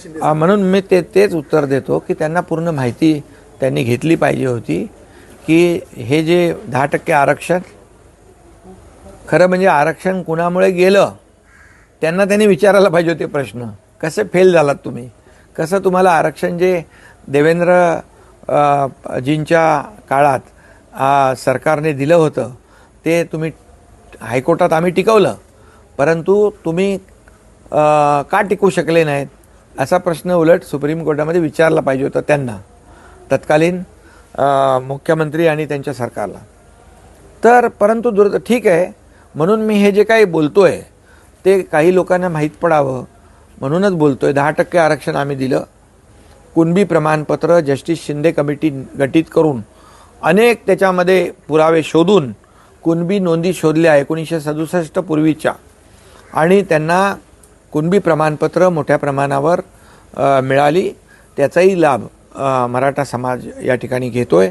शिंदे म्हणून मी तेच उत्तर देतो की त्यांना पूर्ण माहिती त्यांनी घेतली पाहिजे होती की हे जे 10% आरक्षण खरं म्हणजे आरक्षण कुणामुळे गेलं त्यांना त्यांनी विचारायला पाहिजे होते प्रश्न. कसे फेल झालात तुम्ही, कसं तुम्हाला आरक्षण जे देवेंद्र जींच्या काळात सरकारने दिलं होतं ते तुम्ही हायकोर्टात आम्ही टिकवलं, परंतु तुम्ही का टिकवू शकले नाहीत असा प्रश्न उलट सुप्रीम कोर्टामध्ये विचारला पाहिजे होता त्यांना, तत्कालीन मुख्यमंत्री आणि त्यांच्या सरकारला. तर परंतु ठीक आहे, म्हणून मी हे जे काही बोलतोय ते काही लोकांना माहीत पडावं म्हणूनच बोलतोय. 10% आरक्षण आम्ही दिलं. कुणबी प्रमाणपत्र जस्टिस शिंदे कमिटी गठीत करून अनेक त्याच्यामध्ये पुरावे शोधून कुणबी नोंदी शोधल्या 1967 पूर्वीच्या, आणि त्यांना कुणबी प्रमाणपत्र मोठ्या प्रमाणावर मिळाली. त्याचाही लाभ मराठा समाज या ठिकाणी घेतोय.